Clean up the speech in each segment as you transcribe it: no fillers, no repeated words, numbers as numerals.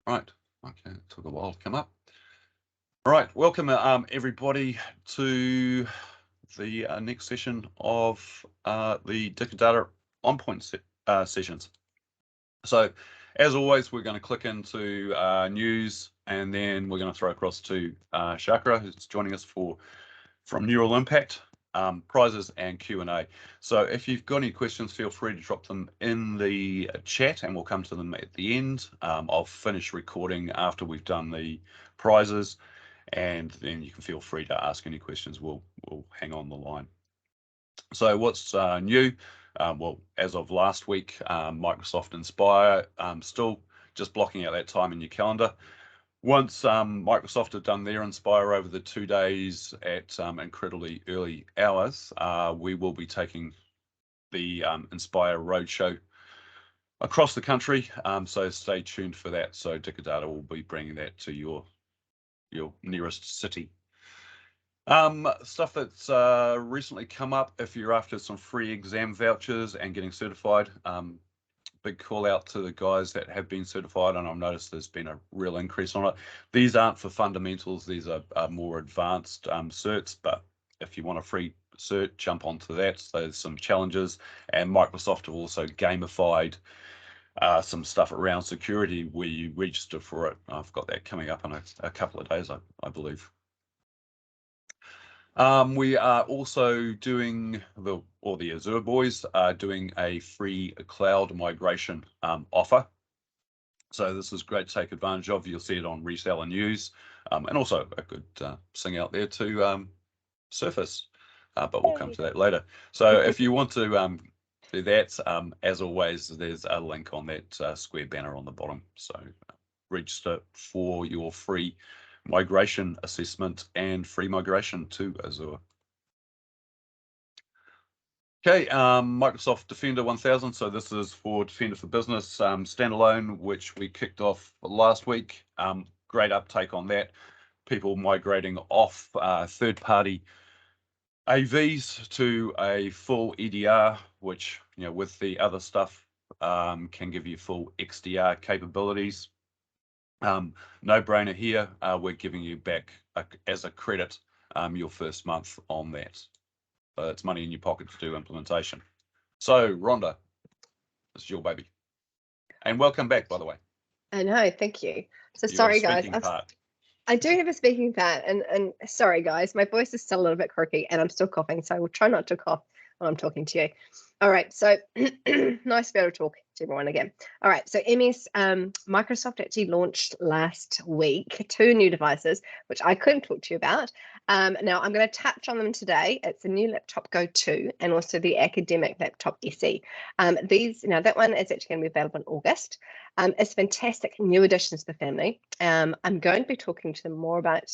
Right. Okay. It took a while to come up. All right. Welcome, everybody, to the next session of the Dicker Data On Point sessions. So, as always, we're going to click into news, and then we're going to throw across to Shakra, who's joining us from Neural Impact, prizes and Q&A. So if you've got any questions, feel free to drop them in the chat and we'll come to them at the end. I'll finish recording after we've done the prizes, and then you can feel free to ask any questions. We'll hang on the line. So what's new? Well, as of last week, Microsoft Inspire, still just blocking out that time in your calendar. Once Microsoft have done their Inspire over the 2 days at incredibly early hours, we will be taking the Inspire Roadshow across the country. So stay tuned for that. So Dicker Data will be bringing that to your nearest city. Stuff that's recently come up, if you're after some free exam vouchers and getting certified, big call out to the guys that have been certified, and I've noticed there's been a real increase on it. These aren't for fundamentals, these are more advanced certs, but if you want a free cert, jump onto that. So there's some challenges, and Microsoft have also gamified some stuff around security where you register for it. I've got that coming up in a couple of days, I believe. We are also doing, the Azure boys are doing a free cloud migration offer. So this is great to take advantage of. You'll see it on Reseller News, and also a good sing out there to Surface, but we'll come to that later. So if you want to do that, as always, there's a link on that square banner on the bottom. So register for your free migration assessment and free migration to Azure. Okay, Microsoft Defender 1000. So this is for Defender for Business standalone, which we kicked off last week. Great uptake on that. People migrating off third-party AVs to a full EDR, which, with the other stuff, can give you full XDR capabilities. No brainer here. We're giving you back as a credit your first month on that. It's money in your pocket to do implementation. So Rhonda, this is your baby, and welcome back, by the way. I know, thank you. So sorry guys, I do have a speaking part, and sorry guys, my voice is still a little bit croaky and I'm still coughing, so I will try not to cough while I'm talking to you. All right, so nice to be able to talk to everyone again. All right, so MS, Microsoft actually launched last week 2 new devices, which I couldn't talk to you about. Now I'm going to touch on them today. It's the new laptop Go 2 and also the academic laptop SE. That one is actually going to be available in August. It's fantastic new additions to the family. I'm going to be talking to them more about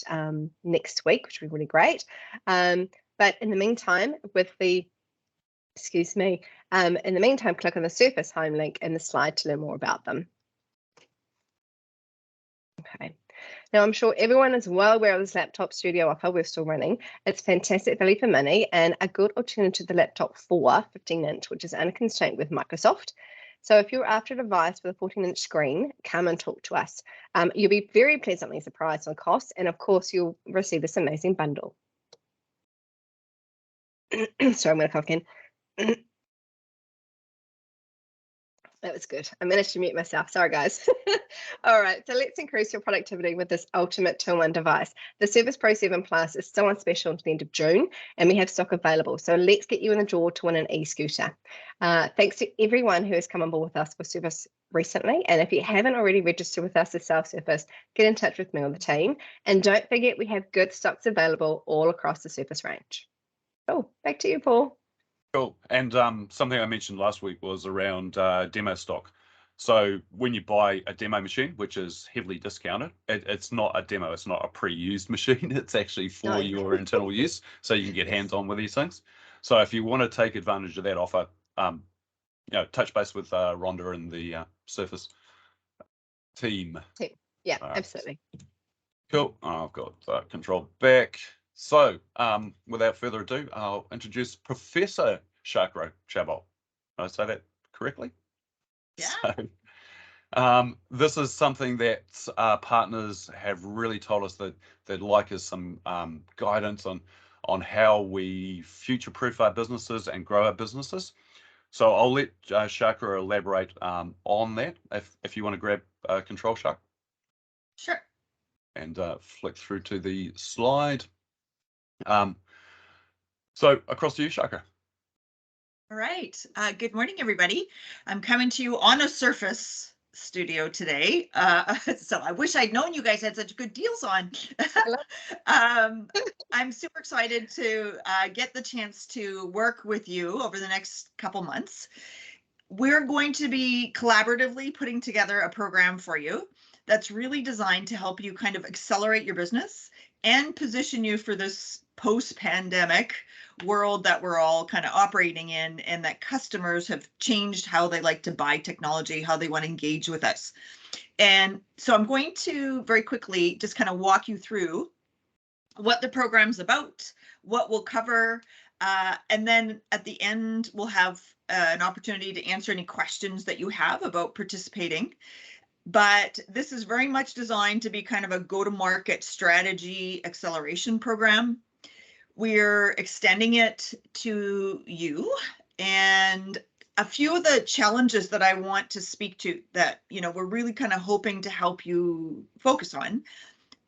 next week, which will be really great. But in the meantime, click on the Surface home link in the slide to learn more about them. Okay. Now, I'm sure everyone is well aware of this laptop studio offer we're still running. It's fantastic value for money and a good alternative to the laptop 4 15-inch, which is unconstrained with Microsoft. So if you're after a device with a 14-inch screen, come and talk to us. You'll be very pleasantly surprised on cost, and of course, you'll receive this amazing bundle. Sorry, I'm going to cough again. That was good. I managed to mute myself. Sorry, guys. All right, so let's increase your productivity with this ultimate 2-in-1 device. The Surface Pro 7 Plus is still on special until the end of June, and we have stock available. So let's get you in the draw to win an e-scooter. Thanks to everyone who has come on board with us for Surface recently. And if you haven't already registered with us to sell Surface, get in touch with me or the team. And don't forget, we have good stocks available all across the Surface range. Oh, back to you, Paul. Cool. And something I mentioned last week was around demo stock. So when you buy a demo machine, which is heavily discounted, it's not a demo, it's not a pre-used machine, it's actually for your internal use, so you can get hands-on with these things. So if you want to take advantage of that offer, touch base with Rhonda and the Surface team. Yeah, absolutely. Cool. I've got control back. So without further ado, I'll introduce Professor Shakra Chabot. Did I say that correctly? Yeah. So, This is something that partners have really told us that they'd like us some guidance on how we future-proof our businesses and grow our businesses. So I'll let Shaka elaborate on that if you want to grab control, Shaka. Sure. And flick through to the slide. So across to you, Shaka. All right. Good morning, everybody. I'm coming to you on a Surface studio today. So I wish I'd known you guys had such good deals on. I'm super excited to get the chance to work with you over the next couple months. We're going to be collaboratively putting together a program for you that's really designed to help you kind of accelerate your business and position you for this post-pandemic world that we're all kind of operating in, and that customers have changed how they like to buy technology, how they want to engage with us. And so I'm going to very quickly just kind of walk you through what the program's about, what we'll cover, and then at the end, we'll have an opportunity to answer any questions that you have about participating. But this is very much designed to be kind of a go-to-market strategy acceleration program. We're extending it to you, and a few of the challenges that I want to speak to that, we're really kind of hoping to help you focus on.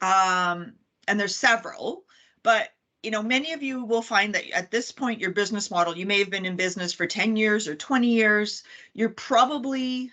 And there's several, but many of you will find that at this point, your business model, you may have been in business for 10 years or 20 years. You're probably,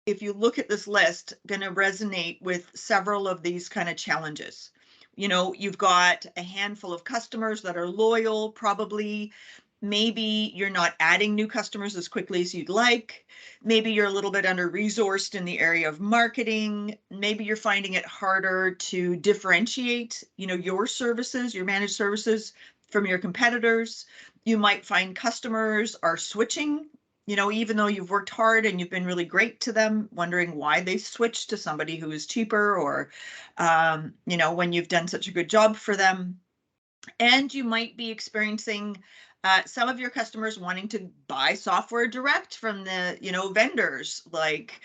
if you look at this list, going to resonate with several of these kind of challenges. You've got a handful of customers that are loyal, probably. Maybe you're not adding new customers as quickly as you'd like. Maybe you're a little bit under-resourced in the area of marketing. Maybe you're finding it harder to differentiate, your services, your managed services from your competitors. You might find customers are switching, even though you've worked hard and you've been really great to them, wondering why they switched to somebody who is cheaper, or, when you've done such a good job for them. And you might be experiencing some of your customers wanting to buy software direct from the, vendors, like,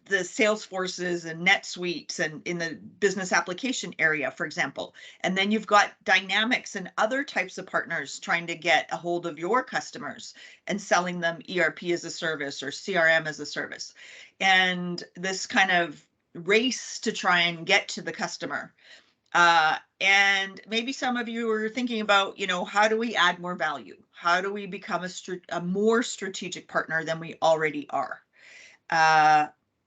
the Salesforces and NetSuites and in the business application area, for example. And then you've got Dynamics and other types of partners trying to get a hold of your customers and selling them ERP as a service or CRM as a service. And this kind of race to try and get to the customer. And maybe some of you are thinking about, how do we add more value? How do we become a more strategic partner than we already are?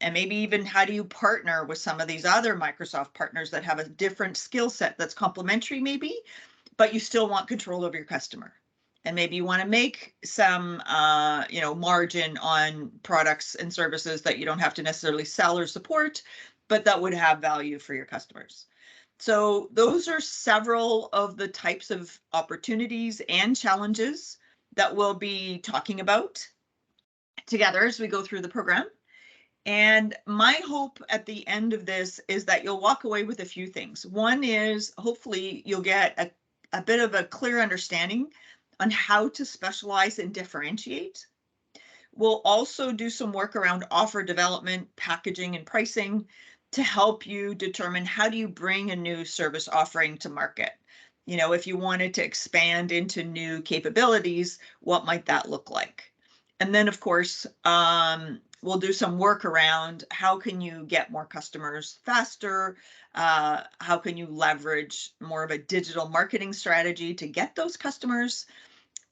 And maybe even how do you partner with some of these other Microsoft partners that have a different skill set that's complementary maybe, but you still want control over your customer. And maybe you want to make some, margin on products and services that you don't have to necessarily sell or support, but that would have value for your customers. So those are several of the types of opportunities and challenges that we'll be talking about together as we go through the program. And my hope at the end of this is that you'll walk away with a few things. One is hopefully you'll get a bit of a clear understanding on how to specialize and differentiate. We'll also do some work around offer development, packaging, and pricing to help you determine how do you bring a new service offering to market. If you wanted to expand into new capabilities, what might that look like? And then, of course, we'll do some work around how can you get more customers faster? How can you leverage more of a digital marketing strategy to get those customers?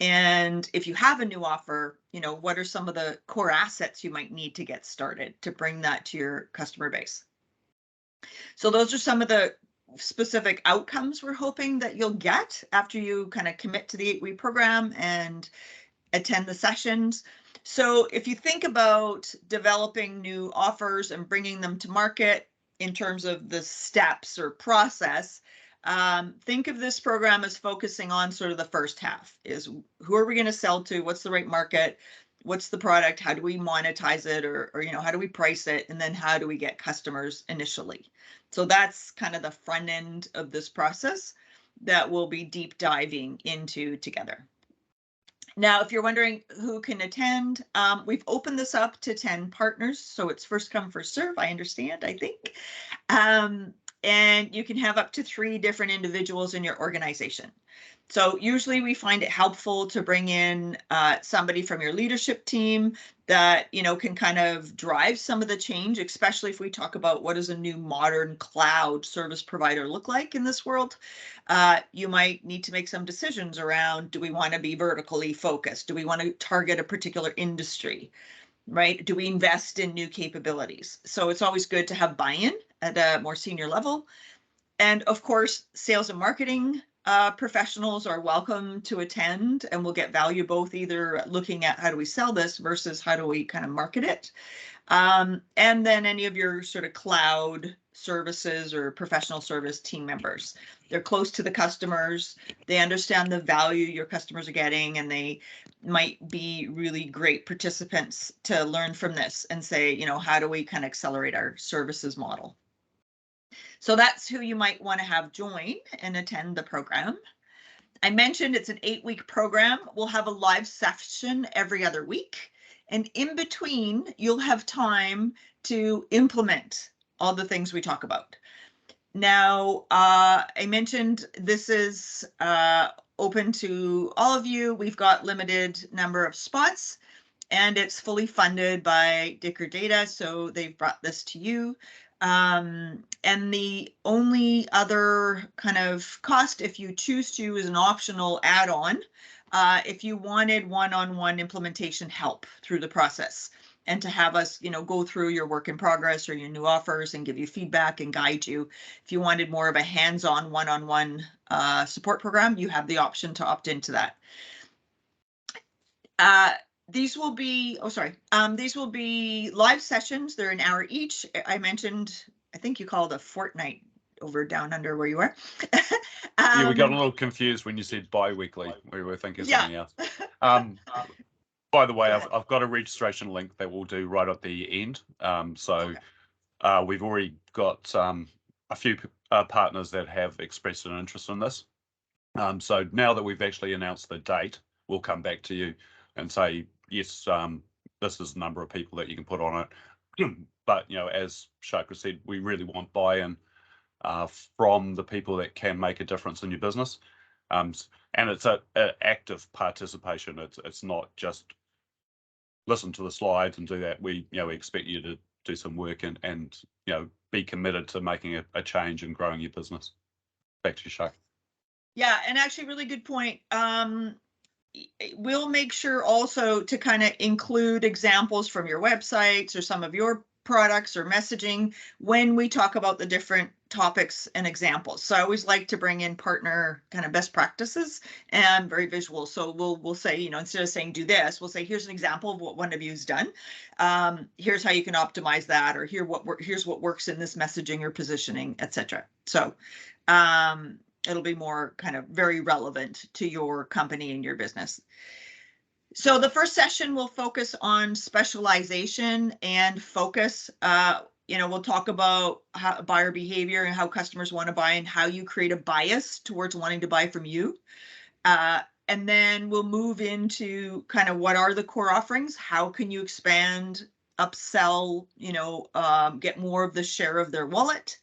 And if you have a new offer, what are some of the core assets you might need to get started to bring that to your customer base? So those are some of the specific outcomes we're hoping that you'll get after you kind of commit to the 8-week program and attend the sessions. So if you think about developing new offers and bringing them to market in terms of the steps or process, think of this program as focusing on sort of the first half is who are we going to sell to? What's the right market? What's the product? How do we monetize it? Or how do we price it? And then how do we get customers initially? So that's kind of the front end of this process that we'll be deep diving into together. Now, if you're wondering who can attend, we've opened this up to 10 partners, so it's first come, first serve, I understand, I think. And you can have up to 3 different individuals in your organization. So usually we find it helpful to bring in somebody from your leadership team that, you know, can kind of drive some of the change, especially if we talk about what does a new modern cloud service provider look like in this world. You might need to make some decisions around, do we want to be vertically focused? Do we want to target a particular industry? Right? Do we invest in new capabilities? So it's always good to have buy-in at a more senior level. And of course, sales and marketing professionals are welcome to attend, and we'll get value both either looking at how do we sell this versus how do we kind of market it. And then any of your sort of cloud services or professional service team members. They're close to the customers. They understand the value your customers are getting, and they might be really great participants to learn from this and say, you know, how do we kind of accelerate our services model? So that's who you might want to have join and attend the program. I mentioned it's an 8-week program. We'll have a live session every other week. And in between, you'll have time to implement all the things we talk about. Now, I mentioned this is open to all of you. We've got limited number of spots, and it's fully funded by Dicker Data, so they've brought this to you. And the only other kind of cost, if you choose to, is an optional add-on if you wanted one-on-one implementation help through the process, and to have us, you know, go through your work in progress or your new offers and give you feedback and guide you. If you wanted more of a hands-on one-on-one support program, you have the option to opt into that. These will be, these will be live sessions. They're an hour each. I mentioned, I think you called a fortnight over down under where you were. Yeah, we got a little confused when you said bi-weekly. We were thinking something else. By the way, I've got a registration link that we'll do right at the end. We've already got a few partners that have expressed an interest in this. So now that we've actually announced the date, we'll come back to you and say, yes, this is the number of people that you can put on it. But, you know, as Shaka said, we really want buy-in from the people that can make a difference in your business. And it's an active participation. It's not just listen to the slides and do that. We expect you to do some work and be committed to making a change and growing your business. Back to you, Shaka. Yeah, and actually, really good point. We'll make sure also to kind of include examples from your websites or some of your products or messaging when we talk about the different topics and examples. So I always like to bring in partner kind of best practices and very visual. So we'll say, you know, instead of saying do this, we'll say here's an example of what one of you's done. Here's how you can optimize that, or here's what works in this messaging or positioning, etc. So it'll be more kind of very relevant to your company and your business. So the first session will focus on specialization and focus. We'll talk about buyer behavior and how customers want to buy and how you create a bias towards wanting to buy from you. And then we'll move into kind of what are the core offerings? How can you expand, upsell, get more of the share of their wallet?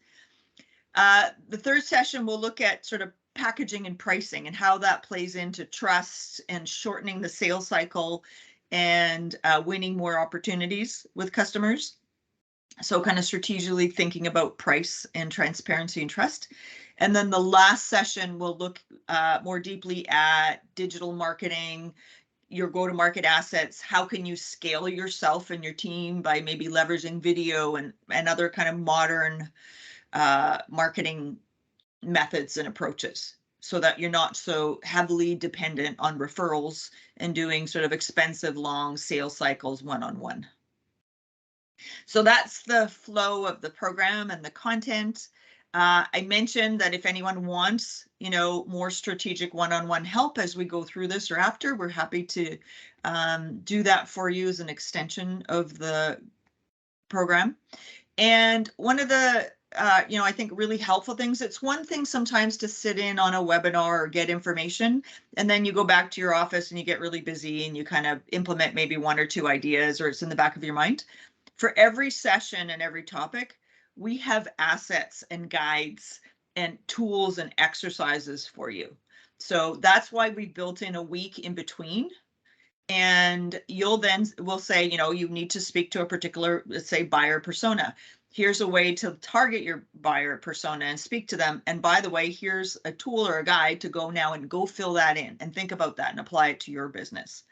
The third session will look at sort of packaging and pricing and how that plays into trust and shortening the sales cycle and winning more opportunities with customers. So kind of strategically thinking about price and transparency and trust. And then the last session will look more deeply at digital marketing, your go-to-market assets. How can you scale yourself and your team by maybe leveraging video and other kind of modern marketing methods and approaches, so that you're not so heavily dependent on referrals and doing sort of expensive long sales cycles one-on-one. So that's the flow of the program and the content. I mentioned that if anyone wants, more strategic one-on-one help as we go through this or after, we're happy to do that for you as an extension of the program. And one of the I think really helpful things. It's one thing sometimes to sit in on a webinar or get information, and then you go back to your office and you get really busy and you kind of implement maybe 1 or 2 ideas, or it's in the back of your mind. For every session and every topic, we have assets and guides and tools and exercises for you. So that's why we built in a week in between. And we'll say, you need to speak to a particular, let's say, buyer persona. Here's a way to target your buyer persona and speak to them. And by the way, here's a tool or a guide to go now and go fill that in and think about that and apply it to your business.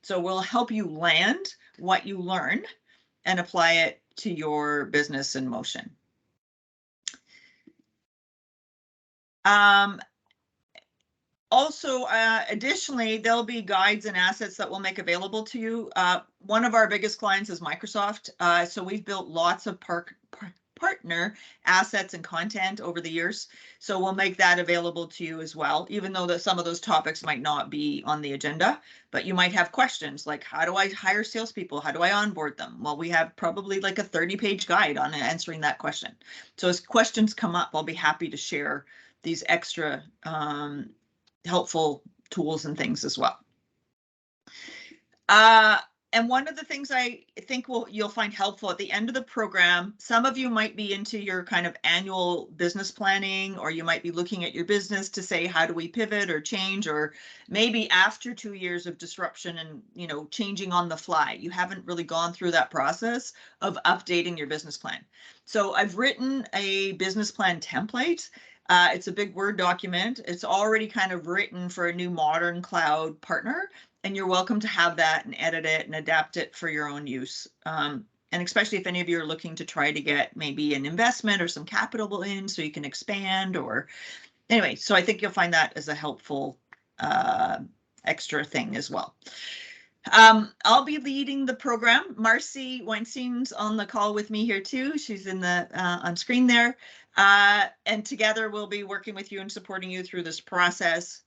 So we'll help you land what you learn and apply it to your business in motion. Also, additionally, there'll be guides and assets that we'll make available to you. One of our biggest clients is Microsoft. So we've built lots of partner assets and content over the years. So we'll make that available to you as well, even though some of those topics might not be on the agenda, but you might have questions like, how do I hire salespeople? How do I onboard them? Well, we have probably like a 30-page guide on answering that question. So as questions come up, I'll be happy to share these extra helpful tools and things as well. And one of the things I think you'll find helpful at the end of the program, some of you might be into your kind of annual business planning, or you might be looking at your business to say, how do we pivot or change? Or maybe after 2 years of disruption and, changing on the fly, you haven't really gone through that process of updating your business plan. So I've written a business plan template. It's a big Word document. It's already kind of written for a new modern cloud partner, and you're welcome to have that and edit it and adapt it for your own use. And especially if any of you are looking to try to get maybe an investment or some capital in so you can expand, or anyway, so I think you'll find that as a helpful extra thing as well. I'll be leading the program. Marcy Weinstein's on the call with me here too. She's in the on screen there. And together we'll be working with you and supporting you through this process.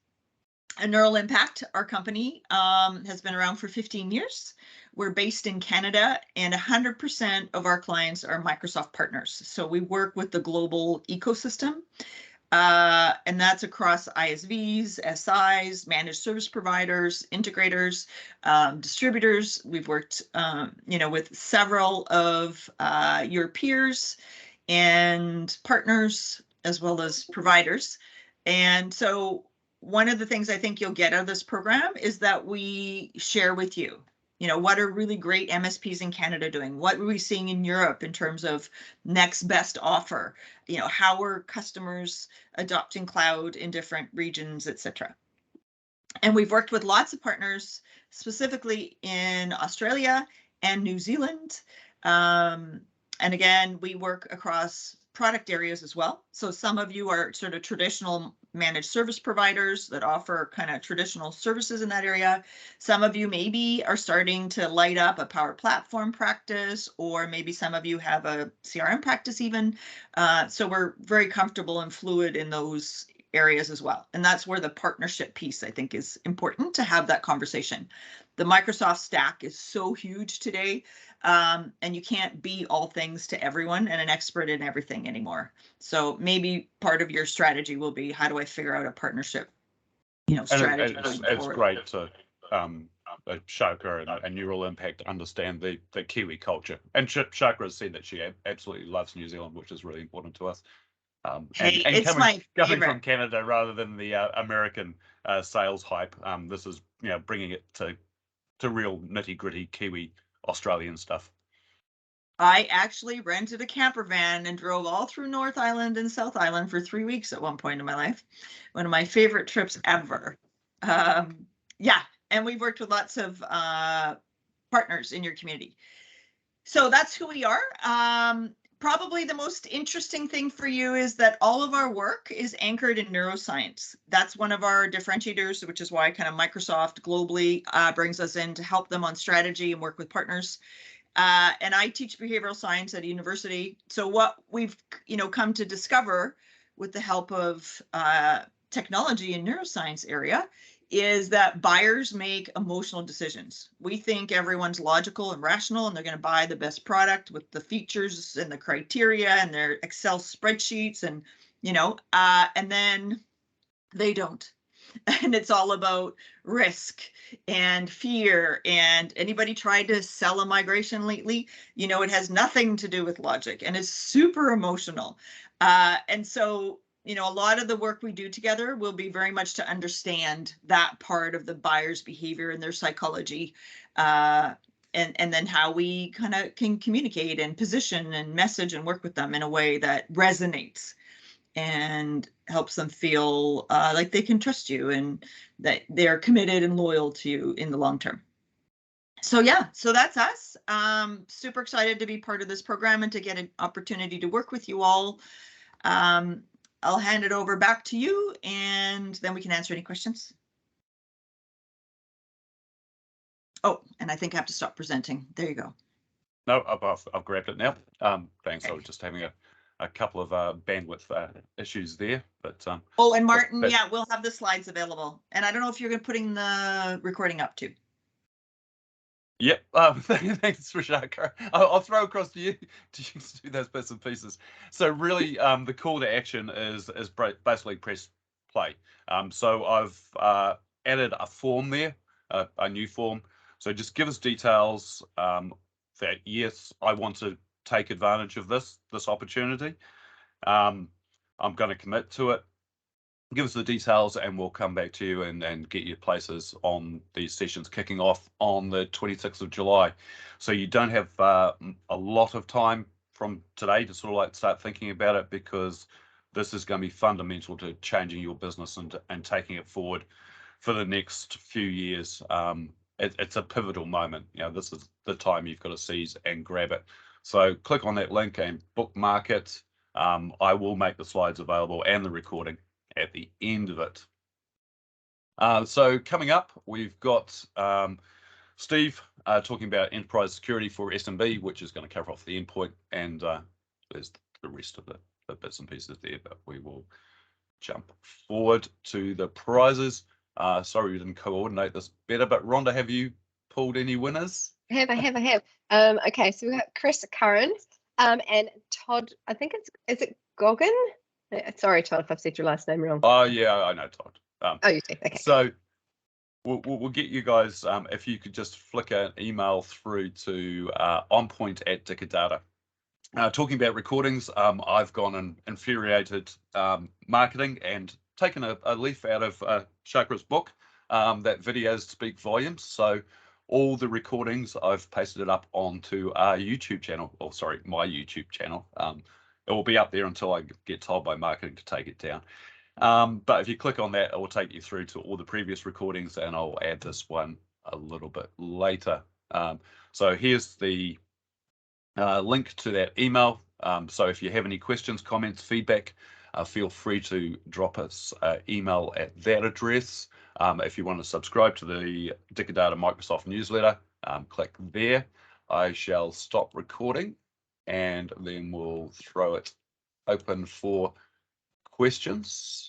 And Neural Impact, our company, has been around for 15 years. We're based in Canada, and 100% of our clients are Microsoft partners. So we work with the global ecosystem. And that's across ISVs, SIs, managed service providers, integrators, distributors. We've worked, with several of your peers and partners, as well as providers. And so one of the things I think you'll get out of this program is that we share with you, what are really great MSPs in Canada doing? What are we seeing in Europe in terms of next best offer? How are customers adopting cloud in different regions, etc. And we've worked with lots of partners, specifically in Australia and New Zealand. And again, we work across product areas as well. So some of you are sort of traditional managed service providers that offer kind of traditional services in that area. Some of you maybe are starting to light up a Power Platform practice, or maybe some of you have a CRM practice even. So we're very comfortable and fluid in those areas as well. And that's where the partnership piece, I think, is important to have that conversation. The Microsoft stack is so huge today, and you can't be all things to everyone and an expert in everything anymore. So maybe part of your strategy will be, how do I figure out a partnership, strategy? It's great to Shaka and Neural Impact understand the Kiwi culture. And Shaka has said that she absolutely loves New Zealand, which is really important to us. It's coming from Canada rather than the American sales hype. This is bringing it to real nitty gritty Kiwi Australian stuff. I actually rented a camper van and drove all through North Island and South Island for 3 weeks at one point in my life. One of my favorite trips ever. Yeah, and we've worked with lots of partners in your community. So that's who we are. Probably the most interesting thing for you is that all of our work is anchored in neuroscience. That's one of our differentiators, which is why kind of Microsoft globally brings us in to help them on strategy and work with partners. And I teach behavioral science at a university. So what we've come to discover with the help of technology in neuroscience area is that buyers make emotional decisions. We think everyone's logical and rational, and they're going to buy the best product with the features and the criteria and their Excel spreadsheets, and and then they don't. And it's all about risk and fear. And anybody tried to sell a migration lately, it has nothing to do with logic, and it's super emotional. And so a lot of the work we do together will be very much to understand that part of the buyer's behavior and their psychology, and then how we kind of can communicate and position and message and work with them in a way that resonates and helps them feel like they can trust you and that they're committed and loyal to you in the long term. So yeah, so that's us. Super excited to be part of this program and to get an opportunity to work with you all. I'll hand it over back to you, and then we can answer any questions. Oh, and I think I have to stop presenting. There you go. No, I've grabbed it now. Thanks. Okay. I was just having a couple of bandwidth issues there, but oh, and Martin, yeah, we'll have the slides available, and I don't know if you're going to putting the recording up too. Yep. Thanks, Rashaka. I'll throw across to you to do those bits and pieces. So really, the call to action is basically press play. So I've added a form there, a new form. So just give us details that yes, I want to take advantage of this opportunity. I'm going to commit to it. Give us the details and we'll come back to you and get you places on these sessions kicking off on the 26th of July. So you don't have a lot of time from today to sort of like start thinking about it, because this is going to be fundamental to changing your business and taking it forward for the next few years. It's a pivotal moment. This is the time you've got to seize and grab it. So click on that link and bookmark it. I will make the slides available and the recording at the end of it. So coming up, we've got Steve talking about enterprise security for SMB, which is going to cover off the endpoint, and there's the rest of the bits and pieces there, but we will jump forward to the prizes. Sorry we didn't coordinate this better, but Rhonda, have you pulled any winners? I have. Okay, so we've got Chris Curran and Todd, I think is it Goggin? Sorry, Todd, if I've said your last name wrong. Oh, yeah, I know Todd. Oh, you do? Okay. So we'll get you guys, if you could just flick an email through to onpoint@Dicadata. Talking about recordings, I've gone and infuriated marketing and taken a leaf out of Chakra's book, that videos speak volumes. So all the recordings, I've pasted it up onto our YouTube channel, or sorry, my YouTube channel. It will be up there until I get told by marketing to take it down. But if you click on that, it will take you through to all the previous recordings, and I'll add this one a little bit later. So here's the link to that email. So if you have any questions, comments, feedback, feel free to drop us an email at that address. If you want to subscribe to the Dicadata Microsoft newsletter, click there. I shall stop recording and then we'll throw it open for questions.